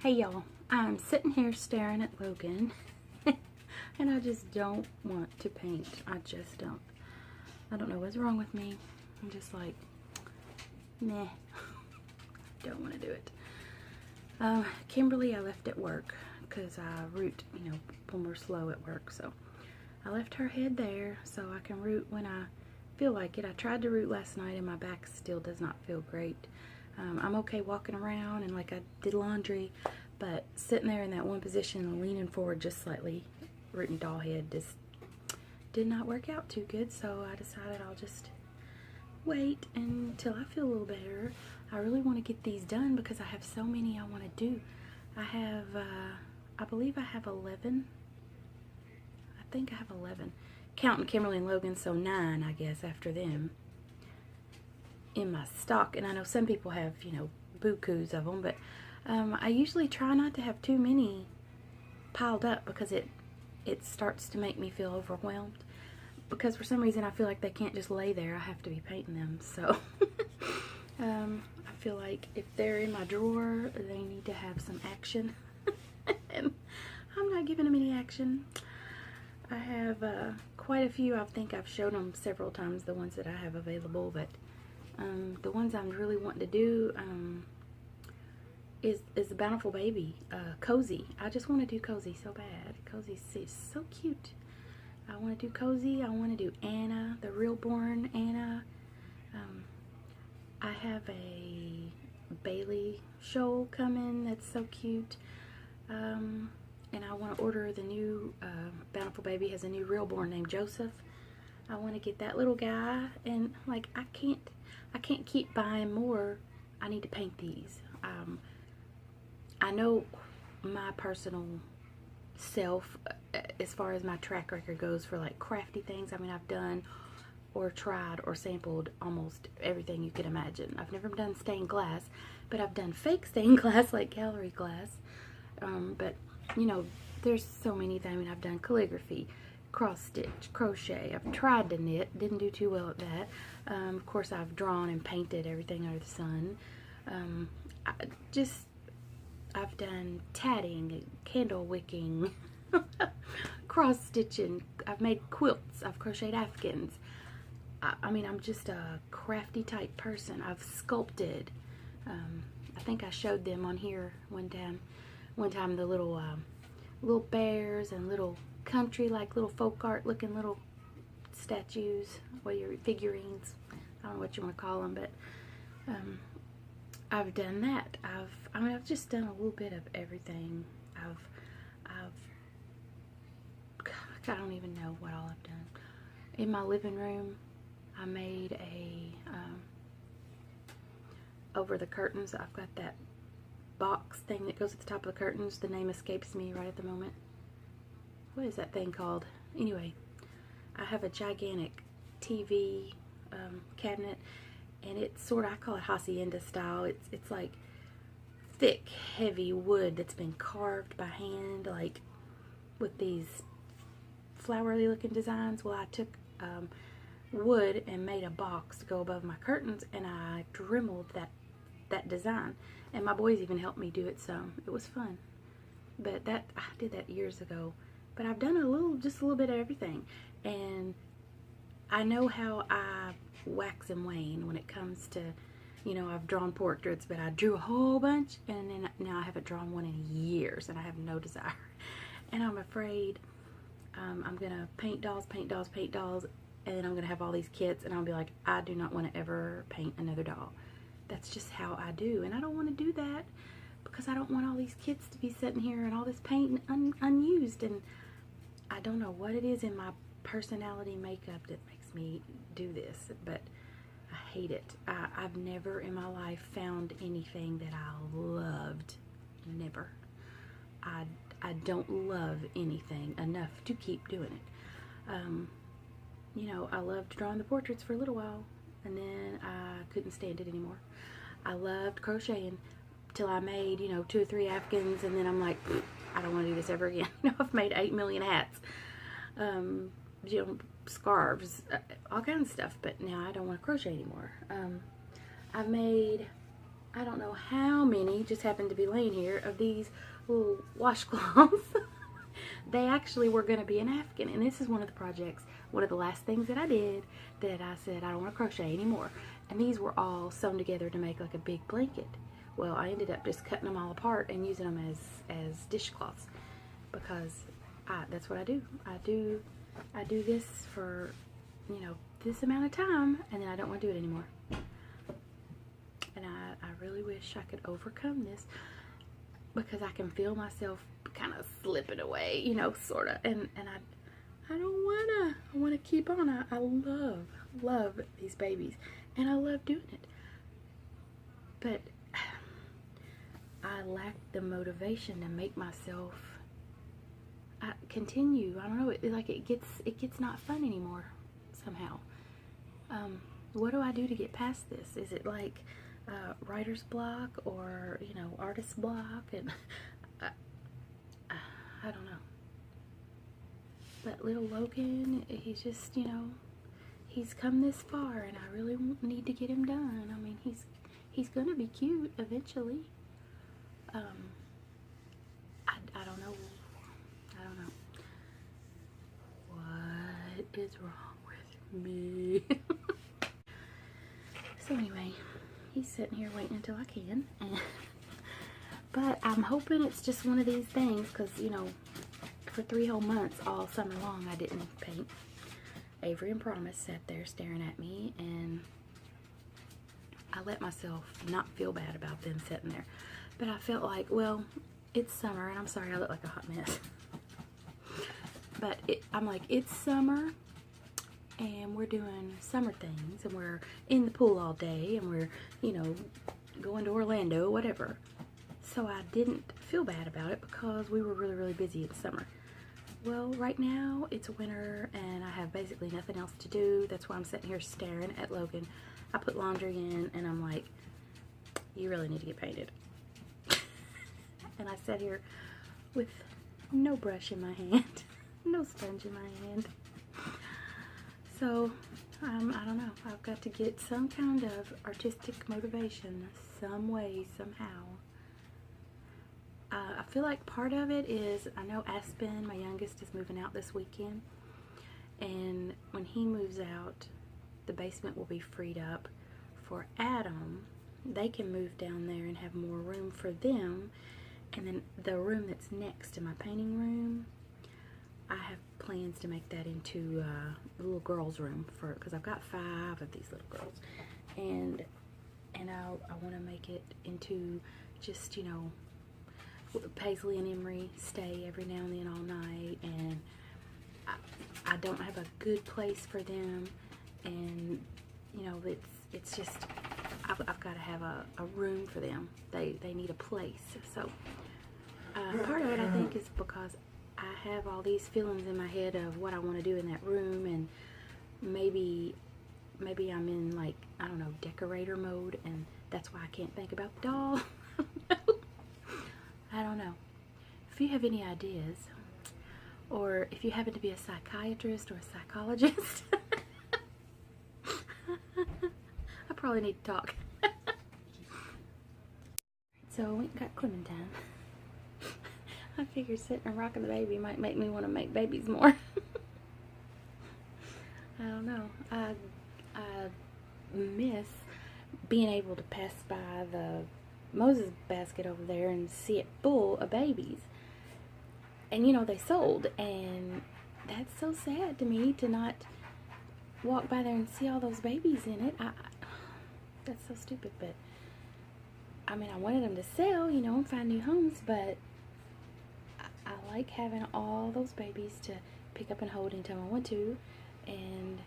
Hey y'all, I'm sitting here staring at Logan and I just don't want to paint. I just don't. I don't know what's wrong with me. I'm just like, meh, don't want to do it. Kimberly I left at work because I root, when we're slow at work, so I left her head there so I can root when I feel like it. I tried to root last night and my back still does not feel great. I'm okay walking around and like I did laundry, but sitting there in that one position and leaning forward just slightly, rooting doll head, just did not work out too good, so I decided I'll just wait until I feel a little better. I really want to get these done because I have so many I want to do. I have, I believe I have 11. I think I have 11. Counting Kimberly and Logan, so 9, I guess, after them in my stock. And I know some people have, bukus of them, but I usually try not to have too many piled up because it starts to make me feel overwhelmed. Because for some reason I feel like they can't just lay there. I have to be painting them. So I feel like if they're in my drawer, they need to have some action. And I'm not giving them any action. I have quite a few. I think I've shown them several times, the ones that I have available, but the ones I'm really wanting to do is the Bountiful Baby, Cozy. I just want to do Cozy so bad. Cozy is so cute. I want to do Cozy. I want to do Anna, the real-born Anna. I have a Bailey shoal coming that's so cute. And I want to order the new Bountiful Baby has a new real-born named Joseph. I want to get that little guy, and like I can't keep buying more. I need to paint these. I know my personal self, as far as my track record goes for like crafty things. I mean, I've done or tried or sampled almost everything you could imagine. I've never done stained glass, but I've done fake stained glass like gallery glass. But there's so many things. I mean, I've done calligraphy, cross stitch, crochet. I've tried to knit, didn't do too well at that. Of course, I've drawn and painted everything under the sun. I've done tatting, candle wicking, cross stitching. I've made quilts. I've crocheted Afghans. I mean, I'm just a crafty type person. I've sculpted. I think I showed them on here one time. One time the little bears and little country, like little folk art looking little statues, figurines. I don't know what you want to call them, but I've done that. I've just done a little bit of everything. I don't even know what all I've done. In my living room, I made a over the curtains. I've got that box thing that goes at the top of the curtains. The name escapes me right at the moment. What is that thing called? Anyway, I have a gigantic TV cabinet, and it's sort of, I call it hacienda style. It's like thick, heavy wood that's been carved by hand, like with these flowery looking designs. Well, I took wood and made a box to go above my curtains, and I dremeled that design, and my boys even helped me do it some. It was fun. But I did that years ago. But I've done just a little bit of everything, and I know how I wax and wane when it comes to, I've drawn portraits, but I drew a whole bunch, and then now I haven't drawn one in years, and I have no desire. And I'm afraid I'm gonna paint dolls, and then I'm gonna have all these kits, and I'll be like, I do not want to ever paint another doll. That's just how I do, and I don't want to do that because I don't want all these kits to be sitting here and all this paint unused. And I don't know what it is in my personality makeup that makes me do this, but I hate it. I've never in my life found anything that I loved. Never. I don't love anything enough to keep doing it. I loved drawing the portraits for a little while, and then I couldn't stand it anymore. I loved crocheting till I made, 2 or 3 Afghans, and then I'm like, I don't want to do this ever again. I've made 8 million hats, scarves, all kinds of stuff, but now I don't want to crochet anymore. I've made I don't know how many just happened to be laying here of these little washcloths. They actually were going to be an Afghan, and this is one of the projects, one of the last things that I did that I said I don't want to crochet anymore. And these were all sewn together to make like a big blanket. Well, I ended up just cutting them all apart and using them as dishcloths, because that's what I do. I do this for, you know, this amount of time, and then I don't want to do it anymore. And I really wish I could overcome this, because I can feel myself kind of slipping away, you know, sort of. And I don't wanna. I want to keep on. I love these babies, and I love doing it. But I lack the motivation to make myself continue. I don't know. It gets not fun anymore somehow. What do I do to get past this? Is it like writer's block, or, you know, artist's block? And I don't know. But little Logan, he's just, you know, he's come this far, and I really need to get him done. I mean, he's gonna be cute eventually. I don't know. I don't know. What is wrong with me? So anyway, he's sitting here waiting until I can. But I'm hoping it's just one of these things, because, you know, for 3 whole months, all summer long, I didn't paint. Avery and Promise sat there staring at me, and I let myself not feel bad about them sitting there. But I felt like, well, it's summer, and I'm sorry I look like a hot mess. But I'm like, it's summer, and we're doing summer things, and we're in the pool all day, and we're, you know, going to Orlando, whatever. So I didn't feel bad about it, because we were really, really busy in the summer. Well, right now it's winter, and I have basically nothing else to do. That's why I'm sitting here staring at Logan. I put laundry in, and I'm like, you really need to get painted. And I sat here with no brush in my hand, no sponge in my hand. So, I don't know. I've got to get some kind of artistic motivation, some way, somehow. I feel like part of it is, I know Aspen, my youngest, is moving out this weekend. And when he moves out, the basement will be freed up for Adam. They can move down there and have more room for them. And then the room that's next to my painting room, I have plans to make that into a little girl's room, because I've got 5 of these little girls, and I want to make it into just, you know, Paisley and Emery stay every now and then all night, and I don't have a good place for them, and, you know, it's just I've got to have a room for them. They need a place. So part of it, I think, is because I have all these feelings in my head of what I want to do in that room, and maybe I'm in, like, I don't know, decorator mode, and that's why I can't think about the doll. I don't know. If you have any ideas, or if you happen to be a psychiatrist or a psychologist, I probably need to talk. So we got Clementine. I figure sitting and rocking the baby might make me want to make babies more. I don't know. I miss being able to pass by the Moses basket over there and see it full of babies. And, you know, they sold, and that's so sad to me, to not walk by there and see all those babies in it. That's so stupid. But I mean, I wanted them to sell, you know, and find new homes, but I like having all those babies to pick up and hold anytime I want to. And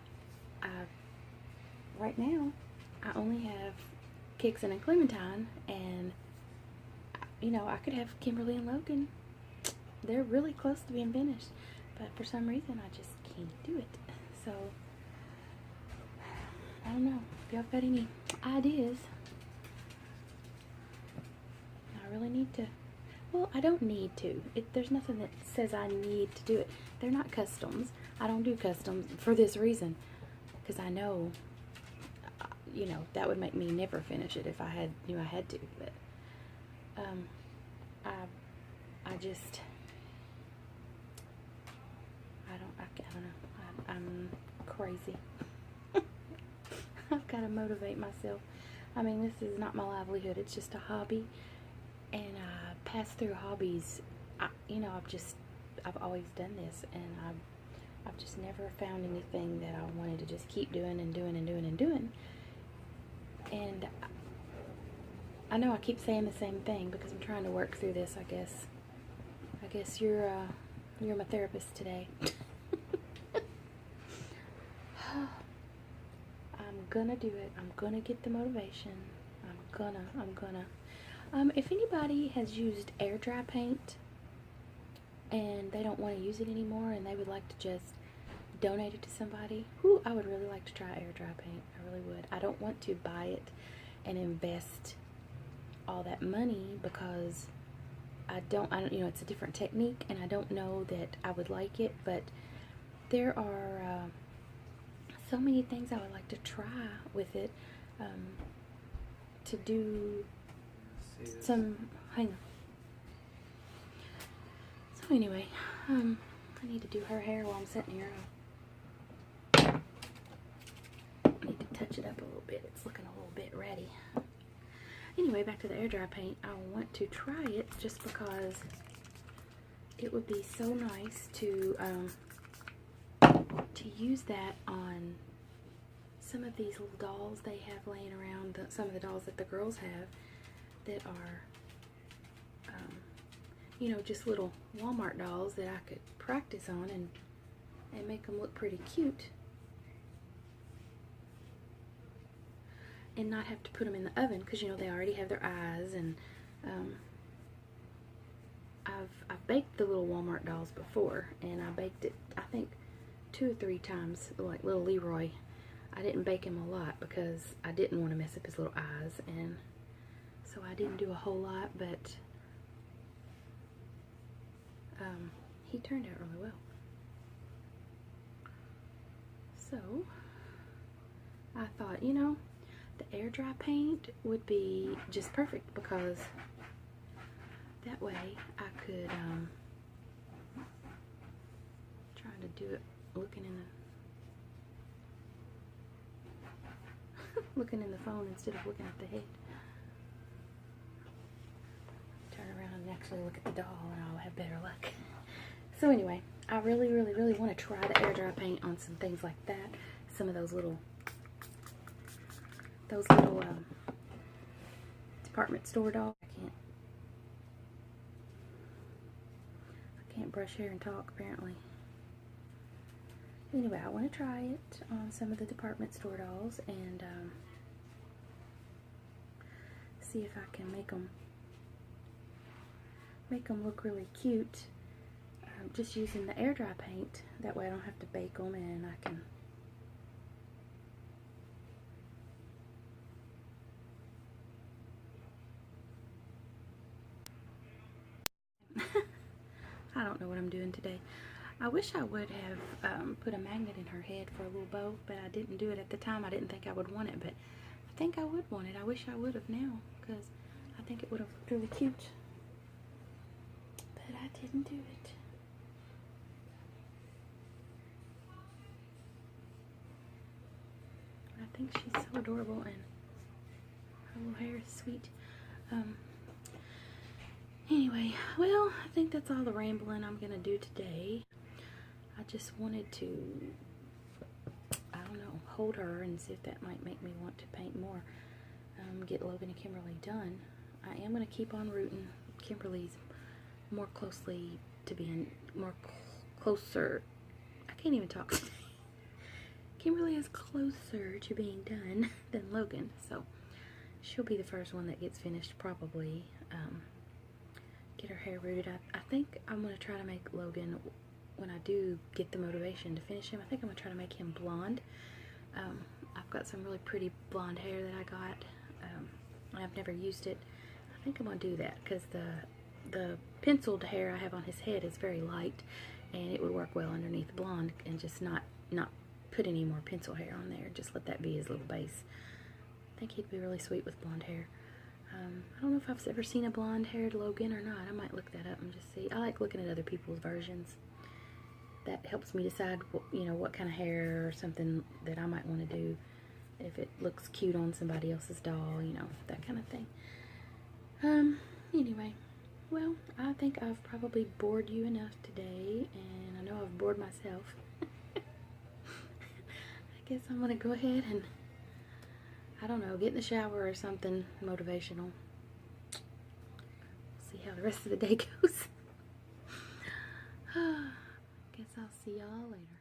right now I only have Kixon and Clementine, and, you know, I could have Kimberly and Logan. They're really close to being finished, but for some reason I just can't do it. So I don't know if y'all got any ideas. I really need to. Well, I don't need to. There's nothing that says I need to do it. They're not customs. I don't do customs for this reason, because I know you know, that would make me never finish it if I knew I had to. But I just, I don't know. I'm crazy. I've got to motivate myself. I mean, this is not my livelihood. It's just a hobby, and I pass through hobbies. You know, I've always done this, and I've just never found anything that I wanted to just keep doing and doing and doing and doing. And I know I keep saying the same thing because I'm trying to work through this, I guess. I guess you're my therapist today. I'm gonna do it. I'm gonna get the motivation. I'm gonna. If anybody has used air dry paint and they don't want to use it anymore and they would like to just donate it to somebody, I would really like to try air dry paint. I really would. I don't want to buy it and invest all that money because I don't, you know, it's a different technique and I don't know that I would like it, but there are so many things I would like to try with it, to do some, hang on. So anyway, I need to do her hair while I'm sitting here. I need to touch it up a little bit. It's looking a little bit ratty. Anyway, back to the air dry paint. I want to try it just because it would be so nice to use that on some of these little dolls they have laying around, some of the dolls that the girls have that are, you know, just little Walmart dolls that I could practice on and make them look pretty cute. And not have to put them in the oven because, you know, they already have their eyes. And I've baked the little Walmart dolls before, and I baked it, I think, 2 or 3 times, like little Leroy. I didn't bake him a lot because I didn't want to mess up his little eyes, and so I didn't do a whole lot, but he turned out really well. So I thought, you know, the air dry paint would be just perfect because that way I could try to do it looking in the phone instead of looking at the head. Turn around and actually look at the doll and I'll have better luck. So anyway, I really, really, really want to try the air dry paint on some things like that. Some of those little department store dolls. I can't brush hair and talk apparently. Anyway, I want to try it on some of the department store dolls and see if I can make them look really cute. Just using the air dry paint. That way I don't have to bake them and I can I don't know what I'm doing today. I wish I would have put a magnet in her head for a little bow, but I didn't do it at the time. I didn't think I would want it, but I think I would want it. I wish I would have now, because I think it would have looked really cute. But I didn't do it. I think she's so adorable, and her little hair is sweet. Anyway, well, I think that's all the rambling I'm going to do today. I just wanted to, I don't know, hold her and see if that might make me want to paint more. Get Logan and Kimberly done. I am going to keep on rooting Kimberly's more closely to being closer. I can't even talk today. Kimberly is closer to being done than Logan, so she'll be the first one that gets finished probably. Get her hair rooted. I think I'm going to try to make Logan, when I do get the motivation to finish him, I think I'm going to try to make him blonde. I've got some really pretty blonde hair that I got. I've never used it. I think I'm going to do that because the penciled hair I have on his head is very light, and it would work well underneath blonde, and just not put any more pencil hair on there. Just let that be his little base. I think he'd be really sweet with blonde hair. I don't know if I've ever seen a blonde-haired Logan or not. I might look that up and just see. I like looking at other people's versions. That helps me decide, you know, what kind of hair or something that I might want to do. If it looks cute on somebody else's doll, you know, that kind of thing. Anyway, well, I think I've probably bored you enough today, and I know I've bored myself. I guess I'm going to go ahead and, I don't know, get in the shower or something motivational. See how the rest of the day goes. Guess I'll see y'all later.